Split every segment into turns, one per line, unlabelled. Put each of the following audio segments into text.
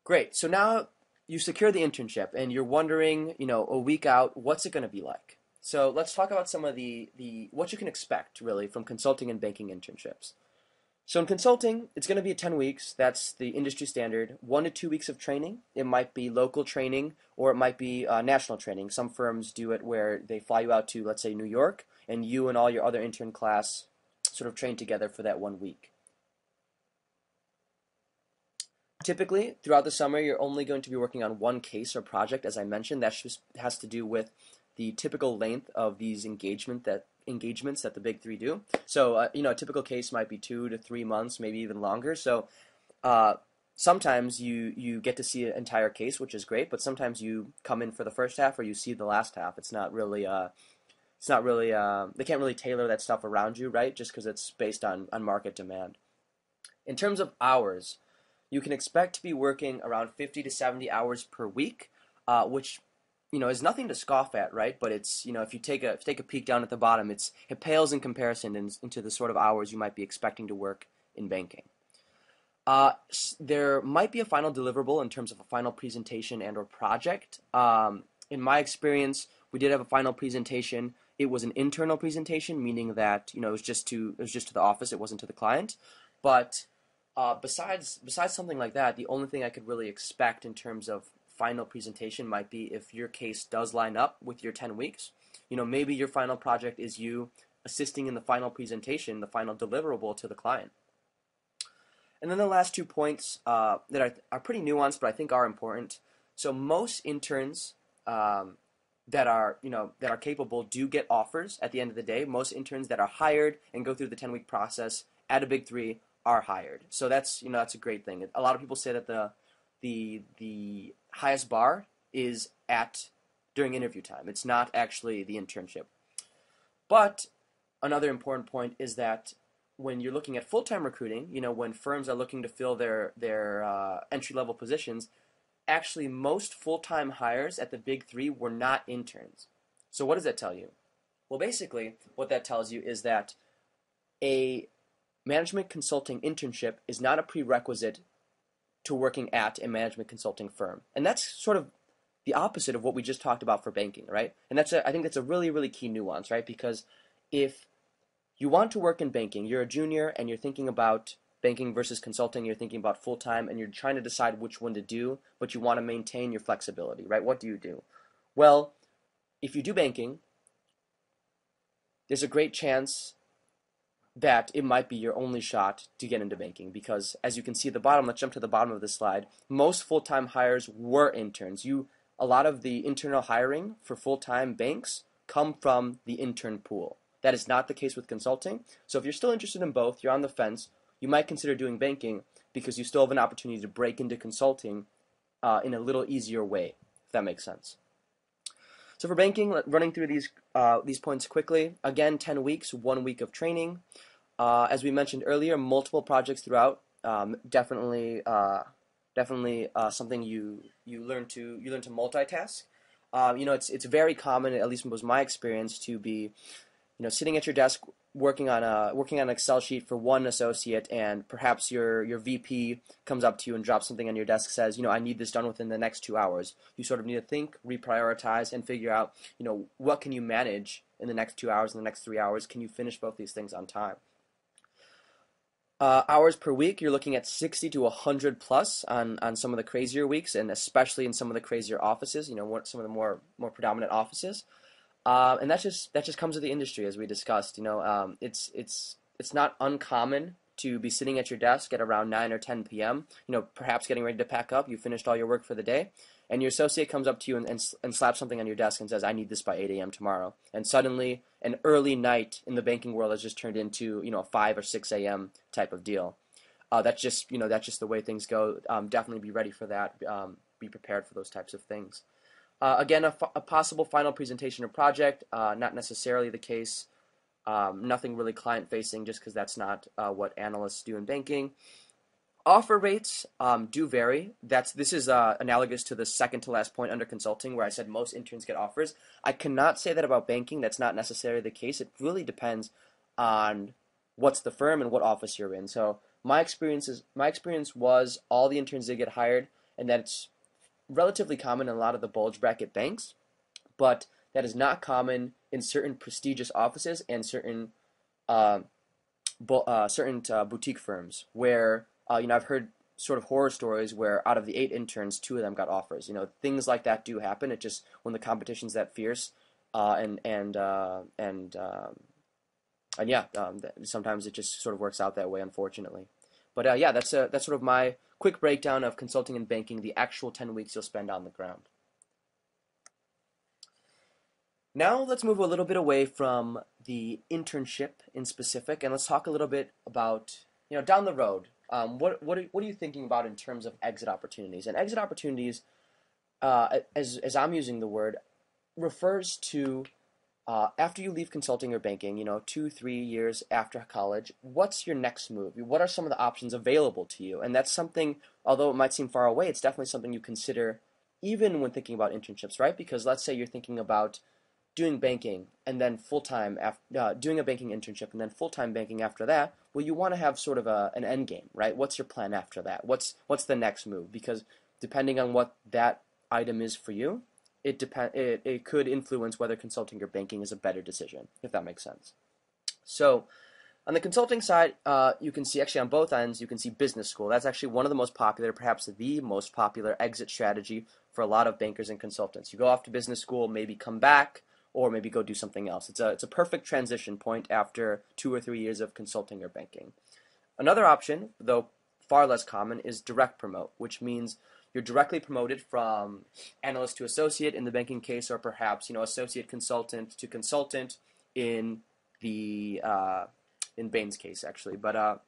Great. So now you secure the internship and you're wondering, a week out, what's it going to be like? So let's talk about some of the what you can expect really from consulting and banking internships. So in consulting, it's going to be 10 weeks. That's the industry standard. 1 to 2 weeks of training. It might be local training or it might be national training. Some firms do it where they fly you out to, let's say, New York, and you and all your other intern class sort of train together for that 1 week. Typically, throughout the summer, you're only going to be working on one case or project, as I mentioned. That just has to do with the typical length of these engagements that the big three do. So, a typical case might be 2 to 3 months, maybe even longer. So, uh, sometimes you get to see an entire case, which is great. But sometimes you come in for the first half or you see the last half. It's not really. They can't really tailor that stuff around you, right? Just because it's based on market demand. In terms of hours, you can expect to be working around 50 to 70 hours per week, which is nothing to scoff at, right? But it's if you take a peek down at the bottom, it pales in comparison into the sort of hours you might be expecting to work in banking. There might be a final deliverable in terms of a final presentation and or project. In my experience, we did have a final presentation. It was an internal presentation, meaning that it was just to the office. It wasn't to the client, but besides something like that, the only thing I could really expect in terms of final presentation might be if your case does line up with your 10 weeks. Maybe your final project is you assisting in the final presentation, the final deliverable to the client. And then the last 2 points that are pretty nuanced, but I think are important. So most interns that are capable do get offers at the end of the day. Most interns that are hired and go through the 10-week process at a big three are hired. So that's a great thing. A lot of people say that the highest bar is at during interview time. It's not actually the internship. But another important point is that when you're looking at full-time recruiting, when firms are looking to fill their entry-level positions, actually most full-time hires at the big three were not interns. So what does that tell you? Well, basically, what that tells you is that a management consulting internship is not a prerequisite to working at a management consulting firm. And that's sort of the opposite of what we just talked about for banking, right? And I think that's a really, really key nuance, right? Because if you want to work in banking, you're a junior and you're thinking about banking versus consulting, you're thinking about full-time and you're trying to decide which one to do, but you want to maintain your flexibility, right? What do you do? Well, if you do banking, there's a great chance that it might be your only shot to get into banking because as you can see at the bottom, let's jump to the bottom of this slide, most full-time hires were interns. A lot of the internal hiring for full-time banks come from the intern pool. That is not the case with consulting. So if you're still interested in both, you're on the fence, you might consider doing banking because you still have an opportunity to break into consulting in a little easier way, if that makes sense. So for banking, running through these points quickly, again, 10 weeks, 1 week of training. As we mentioned earlier, multiple projects throughout. Definitely something you learn to multitask. It's very common, at least was my experience, to be sitting at your desk working on an Excel sheet for one associate, and perhaps your VP comes up to you and drops something on your desk, says, I need this done within the next 2 hours. You sort of need to think, reprioritize, and figure out, what can you manage in the next 2 hours, in the next 3 hours? Can you finish both these things on time? Hours per week, you're looking at 60 to 100 plus on some of the crazier weeks, and especially in some of the crazier offices, some of the more predominant offices. And that just comes with the industry, as we discussed. It's not uncommon to be sitting at your desk at around 9 or 10 p.m. Perhaps getting ready to pack up. You finished all your work for the day, and your associate comes up to you and slaps something on your desk and says, "I need this by 8 a.m. tomorrow." And suddenly, an early night in the banking world has just turned into a 5 or 6 a.m. type of deal. That's just the way things go. Definitely be ready for that. Be prepared for those types of things. Again, a possible final presentation or project, not necessarily the case. Nothing really client-facing, just because that's not what analysts do in banking. Offer rates do vary. This is analogous to the second to last point under consulting, where I said most interns get offers. I cannot say that about banking. That's not necessarily the case. It really depends on what's the firm and what office you're in. So my experience was all the interns did get hired. and that it's relatively common in a lot of the bulge bracket banks, but that is not common in certain prestigious offices and certain boutique firms where I've heard sort of horror stories where out of the 8 interns, 2 of them got offers. Things like that do happen. It just when the competition's that fierce, sometimes it just sort of works out that way, unfortunately. But yeah, that's sort of my quick breakdown of consulting and banking, the actual 10 weeks you'll spend on the ground. Now let's move a little bit away from the internship in specific, and let's talk a little bit about, down the road. What are you thinking about in terms of exit opportunities? And exit opportunities, as I'm using the word, refers to after you leave consulting or banking, 2-3 years after college, what's your next move? What are some of the options available to you? And that's something, although it might seem far away, it's definitely something you consider even when thinking about internships, right? Because let's say you're thinking about doing banking and then full-time doing a banking internship and then full-time banking after that. Well, you want to have sort of an end game, right? What's your plan after that? What's the next move? Because depending on what that item is for you, it could influence whether consulting or banking is a better decision, if that makes sense. So on the consulting side, you can see actually on both ends, you can see business school. That's actually one of the most popular, perhaps the most popular exit strategy for a lot of bankers and consultants. You go off to business school, maybe come back, or maybe go do something else. It's a perfect transition point after 2 or 3 years of consulting or banking. Another option, though far less common, is direct promote, which means you're directly promoted from analyst to associate in the banking case, or perhaps associate consultant to consultant in the in Bain's case actually. But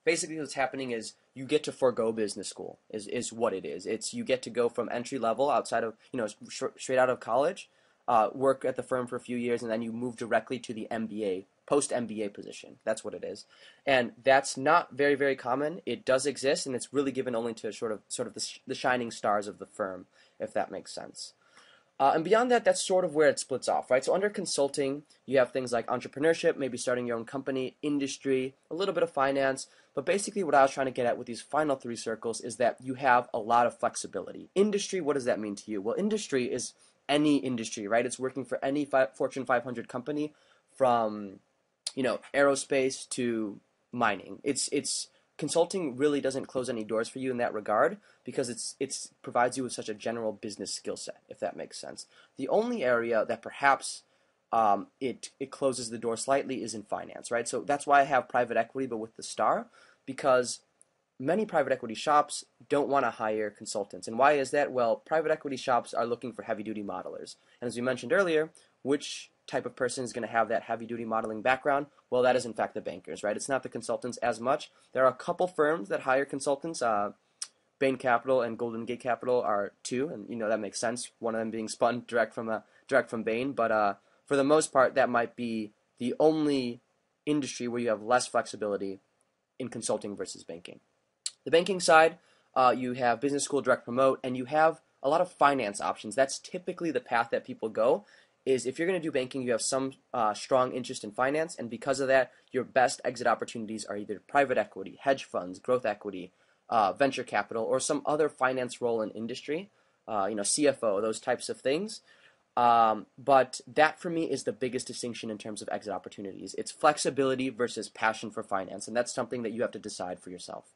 basically, what's happening is you get to forego business school. Is what it is. It's you get to go from entry level outside of straight out of college. Work at the firm for a few years, and then you move directly to the MBA, post-MBA position. That's what it is. And that's not very, very common. It does exist, and it's really given only to sort of the shining stars of the firm, if that makes sense. And beyond that, that's sort of where it splits off, right? So under consulting, you have things like entrepreneurship, maybe starting your own company, industry, a little bit of finance. But basically what I was trying to get at with these final 3 circles is that you have a lot of flexibility. Industry, what does that mean to you? Well, industry is any industry, right? It's working for any Fortune 500 company, from aerospace to mining. It's consulting really doesn't close any doors for you in that regard, because it's provides you with such a general business skill set, if that makes sense. The only area that perhaps it closes the door slightly is in finance, right? So that's why I have private equity, but with the star, because many private equity shops don't want to hire consultants. And why is that? Well, private equity shops are looking for heavy-duty modelers. And as we mentioned earlier, which type of person is going to have that heavy-duty modeling background? Well, that is in fact the bankers, right? It's not the consultants as much. There are a couple firms that hire consultants. Bain Capital and Golden Gate Capital are 2, and that makes sense. One of them being spun direct from Bain, but for the most part, that might be the only industry where you have less flexibility in consulting versus banking. The banking side, you have business school, direct promote, and you have a lot of finance options. That's typically the path that people go, is if you're going to do banking, you have some strong interest in finance, and because of that, your best exit opportunities are either private equity, hedge funds, growth equity, venture capital, or some other finance role in industry, CFO, those types of things. But that for me is the biggest distinction in terms of exit opportunities. It's flexibility versus passion for finance, and that's something that you have to decide for yourself.